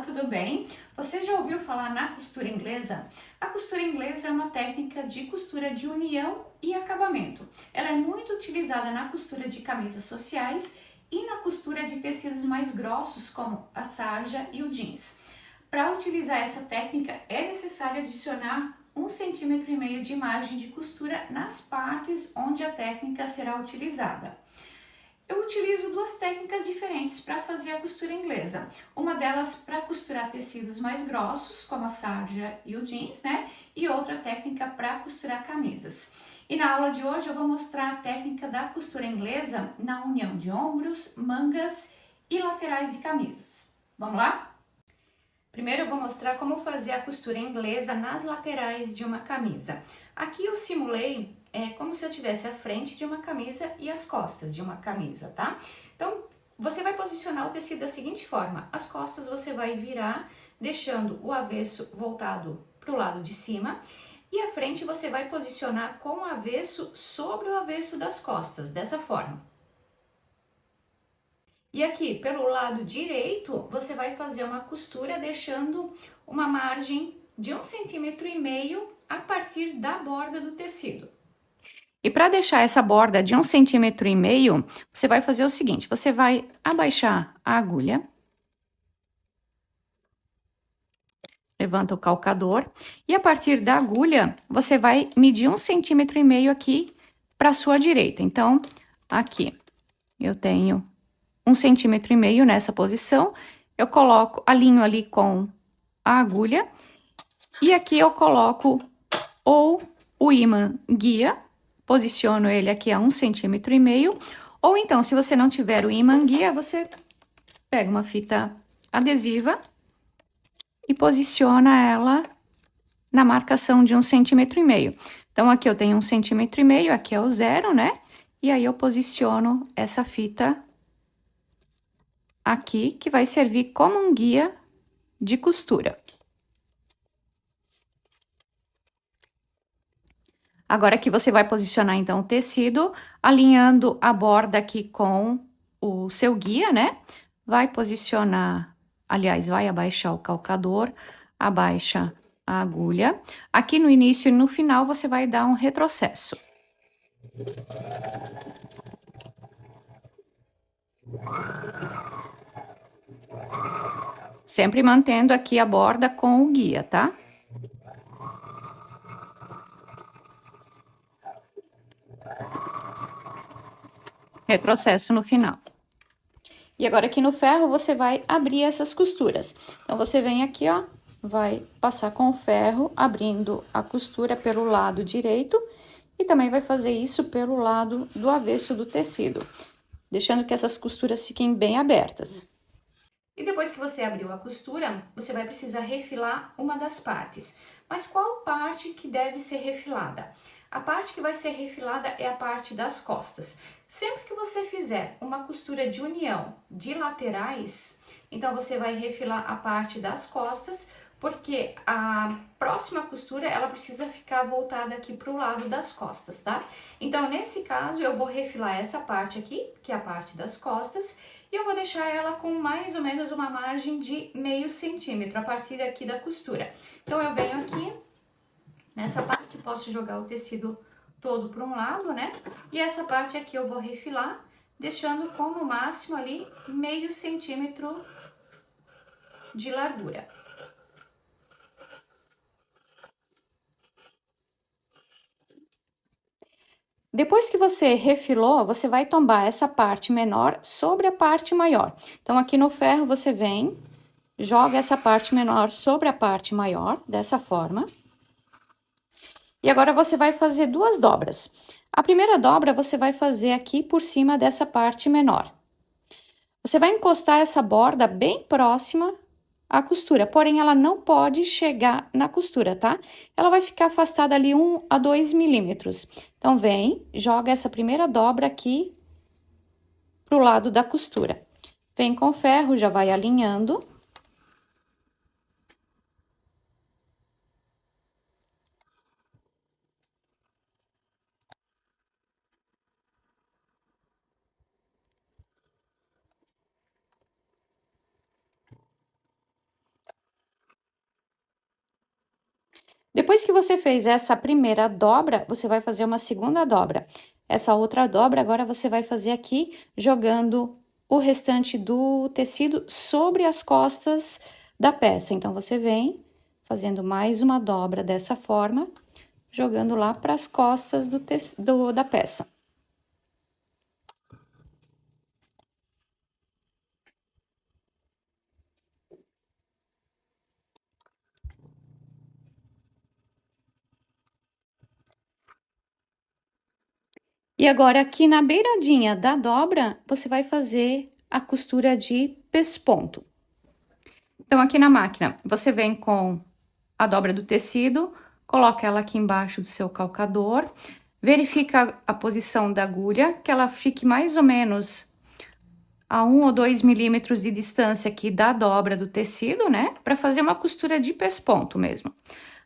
tudo bem? Você já ouviu falar na costura inglesa? A costura inglesa é uma técnica de costura de união e acabamento. Ela é muito utilizada na costura de camisas sociais e na costura de tecidos mais grossos, como a sarja e o jeans. Para utilizar essa técnica, é necessário adicionar 1,5 cm de margem de costura nas partes onde a técnica será utilizada. Eu utilizo duas técnicas diferentes para fazer a costura inglesa. Uma delas para costurar tecidos mais grossos, como a sarja e o jeans, né? E outra técnica para costurar camisas. E na aula de hoje eu vou mostrar a técnica da costura inglesa na união de ombros, mangas e laterais de camisas. Vamos lá? Primeiro eu vou mostrar como fazer a costura inglesa nas laterais de uma camisa. Aqui eu simulei como se eu tivesse a frente de uma camisa e as costas de uma camisa, tá? Então, você vai posicionar o tecido da seguinte forma: as costas você vai virar, deixando o avesso voltado para o lado de cima, e a frente você vai posicionar com o avesso sobre o avesso das costas, dessa forma. E aqui, pelo lado direito, você vai fazer uma costura deixando uma margem de 1,5 cm a partir da borda do tecido. E para deixar essa borda de 1,5 cm, você vai fazer o seguinte: você vai abaixar a agulha, levanta o calcador, e a partir da agulha, você vai medir 1,5 cm aqui para a sua direita. Então, aqui, eu tenho 1,5 cm nessa posição, eu coloco, alinho ali com a agulha, e aqui eu coloco ou o ímã guia, posiciono ele aqui a 1,5 cm, ou então, se você não tiver o ímã guia, você pega uma fita adesiva e posiciona ela na marcação de 1,5 cm. Então, aqui eu tenho 1,5 cm, aqui é o zero, né? E aí eu posiciono essa fita aqui, que vai servir como um guia de costura. Agora aqui você vai posicionar então o tecido, alinhando a borda aqui com o seu guia, né? Vai posicionar, aliás, vai abaixar o calcador, abaixa a agulha. Aqui no início e no final você vai dar um retrocesso. Sempre mantendo aqui a borda com o guia, tá? Retrocesso no final. E agora aqui no ferro você vai abrir essas costuras. Então você vem aqui, ó, vai passar com o ferro, abrindo a costura pelo lado direito e também vai fazer isso pelo lado do avesso do tecido, deixando que essas costuras fiquem bem abertas. E depois que você abriu a costura, você vai precisar refilar uma das partes. Mas qual parte que deve ser refilada? A parte que vai ser refilada é a parte das costas. Sempre que você fizer uma costura de união de laterais, então você vai refilar a parte das costas, porque a próxima costura ela precisa ficar voltada aqui para o lado das costas, tá? Então, nesse caso, eu vou refilar essa parte aqui, que é a parte das costas, e eu vou deixar ela com mais ou menos uma margem de 0,5 cm a partir aqui da costura. Então, eu venho aqui, nessa parte, posso jogar o tecido todo para um lado, né? E essa parte aqui eu vou refilar, deixando com no máximo ali 0,5 cm de largura. Depois que você refilou, você vai tombar essa parte menor sobre a parte maior. Então, aqui no ferro, você vem, joga essa parte menor sobre a parte maior, dessa forma. E agora, você vai fazer duas dobras. A primeira dobra, você vai fazer aqui por cima dessa parte menor. Você vai encostar essa borda bem próxima à costura, porém, ela não pode chegar na costura, tá? Ela vai ficar afastada ali 1 a 2 milímetros. Então, vem, joga essa primeira dobra aqui pro lado da costura. Vem com o ferro, já vai alinhando. Depois que você fez essa primeira dobra, você vai fazer uma segunda dobra. Essa outra dobra, agora você vai fazer aqui, jogando o restante do tecido sobre as costas da peça. Então, você vem fazendo mais uma dobra dessa forma, jogando lá para as costas da peça. E agora, aqui na beiradinha da dobra, você vai fazer a costura de pesponto. Então, aqui na máquina, você vem com a dobra do tecido, coloca ela aqui embaixo do seu calcador, verifica a posição da agulha, que ela fique mais ou menos a 1 ou 2 milímetros de distância aqui da dobra do tecido, né? Para fazer uma costura de pesponto mesmo.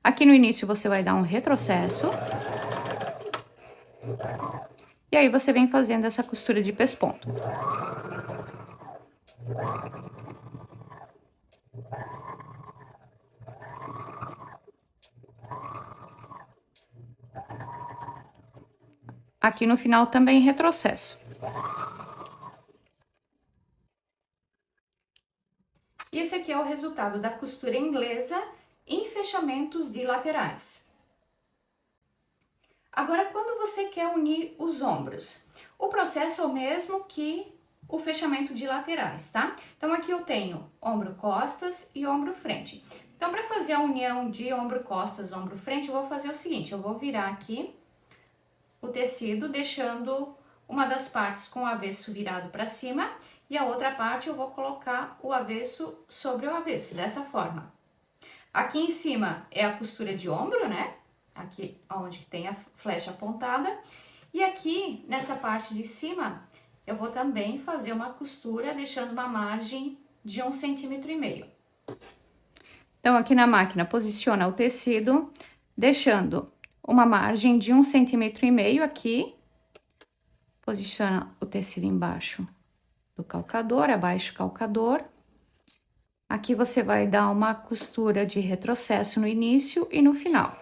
Aqui no início, você vai dar um retrocesso. E aí, você vem fazendo essa costura de pesponto. Aqui no final também retrocesso. E esse aqui é o resultado da costura inglesa em fechamentos de laterais. Agora, quando você quer unir os ombros, o processo é o mesmo que o fechamento de laterais, tá? Então, aqui eu tenho ombro costas e ombro frente. Então, para fazer a união de ombro costas, ombro frente, eu vou fazer o seguinte, eu vou virar aqui o tecido, deixando uma das partes com o avesso virado para cima e a outra parte eu vou colocar o avesso sobre o avesso, dessa forma. Aqui em cima é a costura de ombro, né? Aqui onde tem a flecha apontada. E aqui, nessa parte de cima, eu vou também fazer uma costura, deixando uma margem de 1,5 cm. Então, aqui na máquina, posiciona o tecido, deixando uma margem de 1,5 cm aqui. Posiciona o tecido embaixo do calcador, abaixo do calcador. Aqui você vai dar uma costura de retrocesso no início e no final.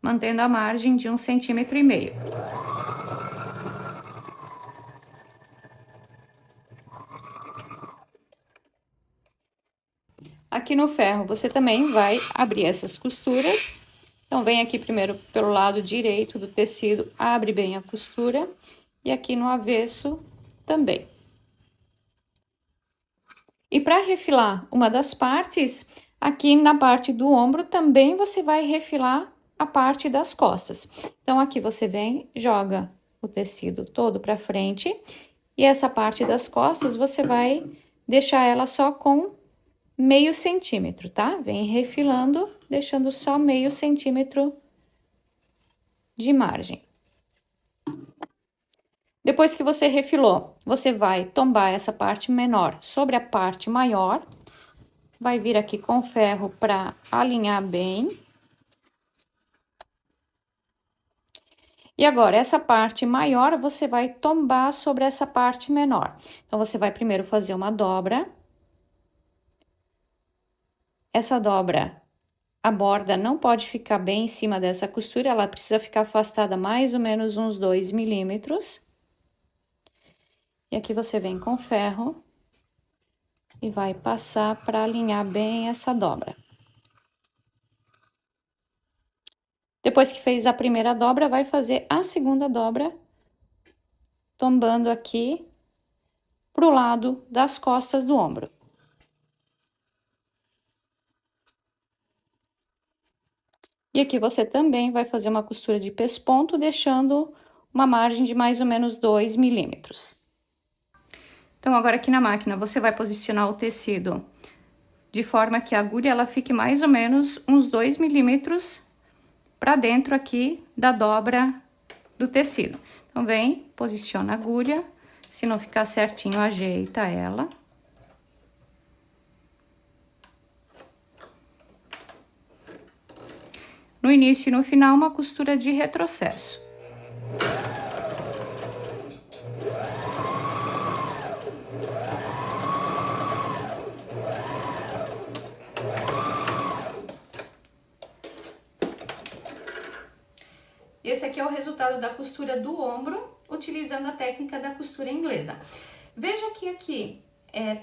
Mantendo a margem de 1,5 cm. Aqui no ferro, você também vai abrir essas costuras. Então, vem aqui primeiro pelo lado direito do tecido, abre bem a costura. E aqui no avesso também. E para refilar uma das partes, aqui na parte do ombro também você vai refilar a parte das costas. Então, aqui você vem, joga o tecido todo para frente. E essa parte das costas, você vai deixar ela só com meio centímetro, tá? Vem refilando, deixando só meio centímetro de margem. Depois que você refilou, você vai tombar essa parte menor sobre a parte maior. Vai vir aqui com o ferro para alinhar bem. E agora, essa parte maior, você vai tombar sobre essa parte menor. Então, você vai primeiro fazer uma dobra. Essa dobra, a borda não pode ficar bem em cima dessa costura, ela precisa ficar afastada mais ou menos uns 2 milímetros. E aqui você vem com ferro e vai passar para alinhar bem essa dobra. Depois que fez a primeira dobra, vai fazer a segunda dobra, tombando aqui pro lado das costas do ombro. E aqui você também vai fazer uma costura de pesponto, deixando uma margem de mais ou menos 2 milímetros. Então, agora aqui na máquina, você vai posicionar o tecido de forma que a agulha ela fique mais ou menos uns 2 milímetros para dentro aqui da dobra do tecido. Então, vem, posiciona a agulha, se não ficar certinho, ajeita ela. No início e no final, uma costura de retrocesso. Esse aqui é o resultado da costura do ombro, utilizando a técnica da costura inglesa. Veja que aqui,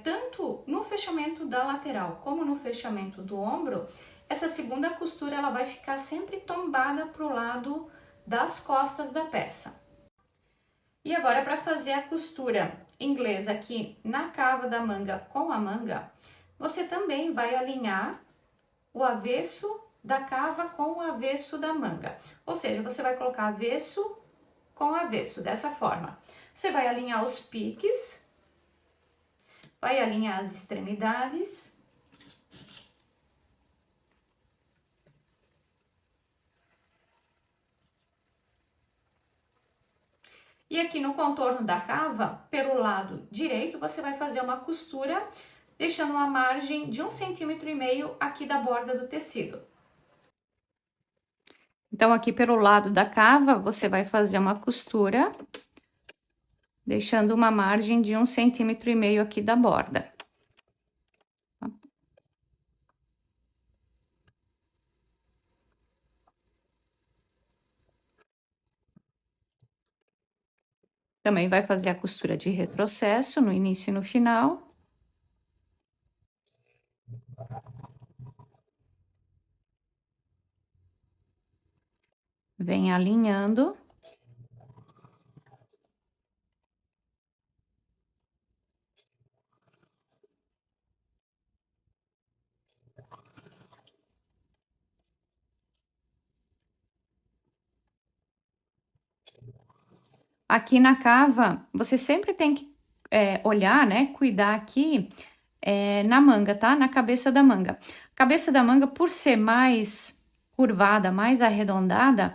tanto no fechamento da lateral como no fechamento do ombro, essa segunda costura ela vai ficar sempre tombada para o lado das costas da peça. E agora, para fazer a costura inglesa aqui na cava da manga com a manga, você também vai alinhar o avesso da cava com o avesso da manga. Ou seja, você vai colocar avesso com avesso, dessa forma. Você vai alinhar os piques, vai alinhar as extremidades. E aqui no contorno da cava, pelo lado direito, você vai fazer uma costura, deixando uma margem de 1,5 cm aqui da borda do tecido. Então, aqui pelo lado da cava, você vai fazer uma costura, deixando uma margem de 1,5 cm aqui da borda. Também vai fazer a costura de retrocesso no início e no final. Vem alinhando. Aqui na cava, você sempre tem que olhar, né, cuidar aqui na manga, tá? Na cabeça da manga. A cabeça da manga, por ser mais curvada, mais arredondada,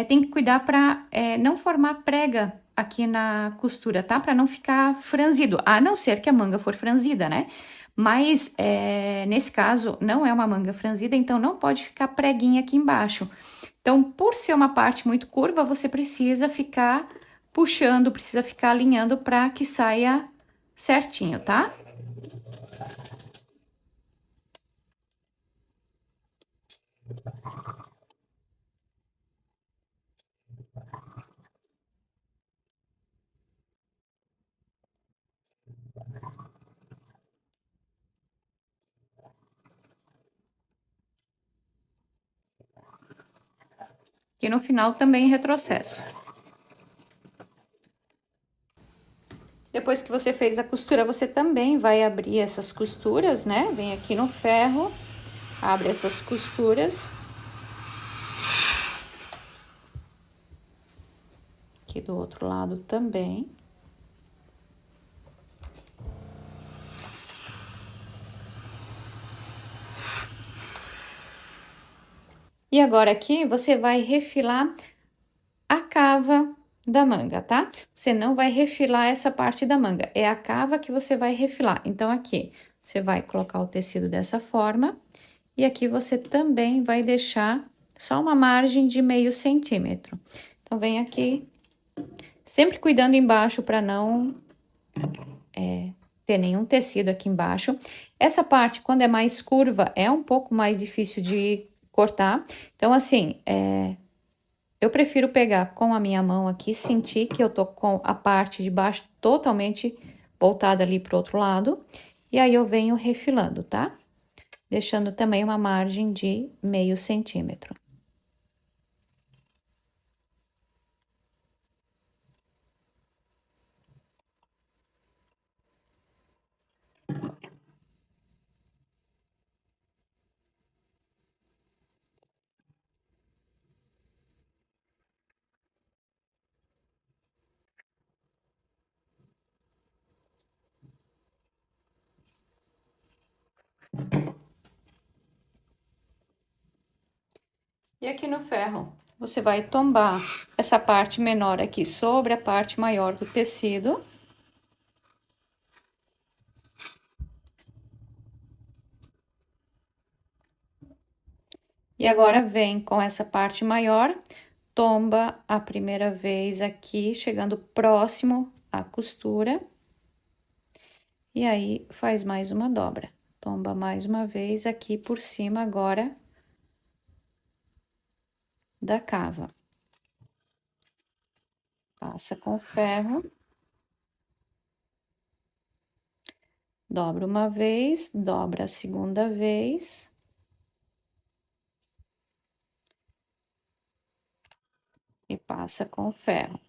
tem que cuidar para não formar prega aqui na costura, tá? Para não ficar franzido, a não ser que a manga for franzida, né? Mas nesse caso não é uma manga franzida, então não pode ficar preguinha aqui embaixo. Então, por ser uma parte muito curva, você precisa ficar puxando, precisa ficar alinhando para que saia certinho, tá? E no final também retrocesso. Depois que você fez a costura, você também vai abrir essas costuras, né? Vem aqui no ferro, abre essas costuras. Aqui do outro lado também. E agora aqui você vai refilar a cava da manga, tá? Você não vai refilar essa parte da manga, é a cava que você vai refilar. Então, aqui, você vai colocar o tecido dessa forma, e aqui você também vai deixar só uma margem de 0,5 centímetro. Então, vem aqui, sempre cuidando embaixo para não ter nenhum tecido aqui embaixo. Essa parte, quando é mais curva, é um pouco mais difícil de cortar. Então, assim, eu prefiro pegar com a minha mão aqui, sentir que eu tô com a parte de baixo totalmente voltada ali pro outro lado. E aí, eu venho refilando, tá? Deixando também uma margem de 0,5 centímetro. E aqui no ferro, você vai tombar essa parte menor aqui sobre a parte maior do tecido. E agora vem com essa parte maior, tomba a primeira vez aqui, chegando próximo à costura. E aí, faz mais uma dobra. Tomba mais uma vez aqui por cima agora da cava. Passa com ferro. Dobra uma vez, dobra a segunda vez. E passa com ferro.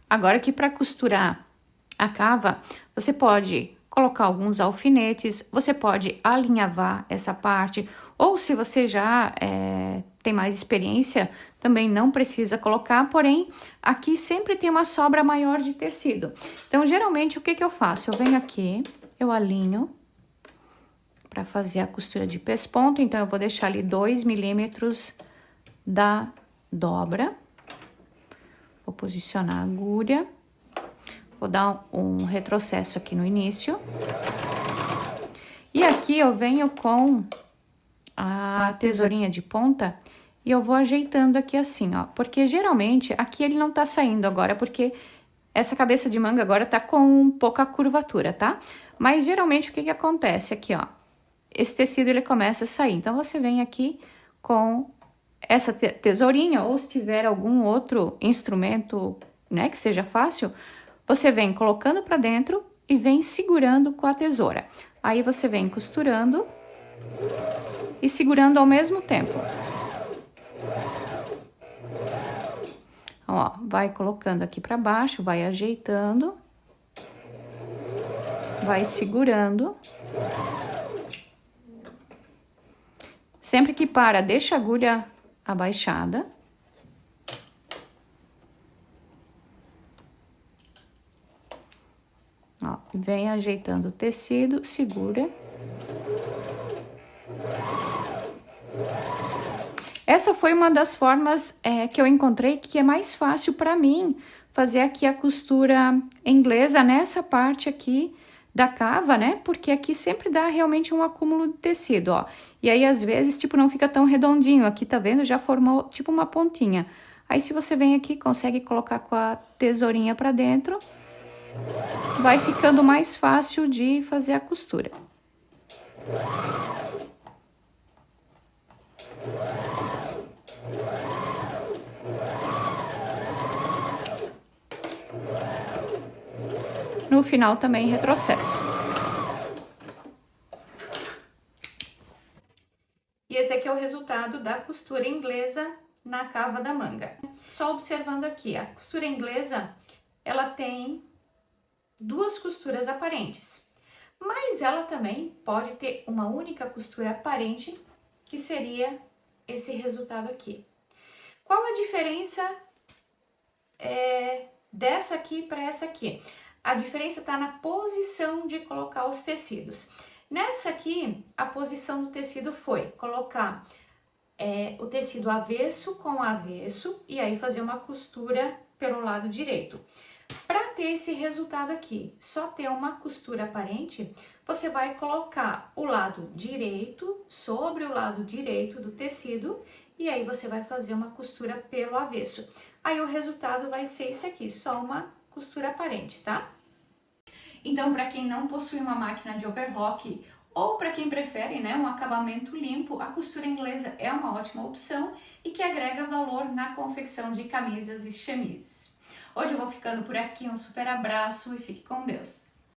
Agora aqui para costurar a cava, você pode colocar alguns alfinetes, você pode alinhavar essa parte, ou se você já tem mais experiência, também não precisa colocar, porém, aqui sempre tem uma sobra maior de tecido. Então, geralmente, o que eu faço? Eu venho aqui, eu alinho para fazer a costura de pesponto, então eu vou deixar ali 2 milímetros da dobra. Vou posicionar a agulha, vou dar um retrocesso aqui no início. E aqui eu venho com a tesourinha de ponta e eu vou ajeitando aqui assim, ó. Porque geralmente aqui ele não tá saindo agora, porque essa cabeça de manga agora tá com pouca curvatura, tá? Mas geralmente o que acontece aqui, ó. Esse tecido ele começa a sair, então você vem aqui com essa tesourinha, ou se tiver algum outro instrumento, né, que seja fácil, você vem colocando para dentro e vem segurando com a tesoura. Aí você vem costurando e segurando ao mesmo tempo. Ó, vai colocando aqui para baixo, vai ajeitando, vai segurando. Sempre que para, deixa a agulha abaixada. Ó, vem ajeitando o tecido, segura. Essa foi uma das formas que eu encontrei que é mais fácil para mim fazer aqui a costura inglesa nessa parte aqui da cava, né? Porque aqui sempre dá realmente um acúmulo de tecido, ó. E aí, às vezes, tipo, não fica tão redondinho. Aqui, tá vendo? Já formou, tipo, uma pontinha. Aí, se você vem aqui, consegue colocar com a tesourinha pra dentro, vai ficando mais fácil de fazer a costura. No final também retrocesso. E esse aqui é o resultado da costura inglesa na cava da manga. Só observando aqui, a costura inglesa, ela tem duas costuras aparentes, mas ela também pode ter uma única costura aparente, que seria esse resultado aqui. Qual a diferença dessa aqui para essa aqui? A diferença está na posição de colocar os tecidos. Nessa aqui, a posição do tecido foi colocar o tecido avesso com avesso e aí fazer uma costura pelo lado direito. Para ter esse resultado aqui, só ter uma costura aparente, você vai colocar o lado direito sobre o lado direito do tecido e aí você vai fazer uma costura pelo avesso. Aí o resultado vai ser esse aqui, só uma costura aparente, tá? Então, para quem não possui uma máquina de overlock ou para quem prefere, né, um acabamento limpo, a costura inglesa é uma ótima opção e que agrega valor na confecção de camisas e chemises. Hoje eu vou ficando por aqui, um super abraço e fique com Deus!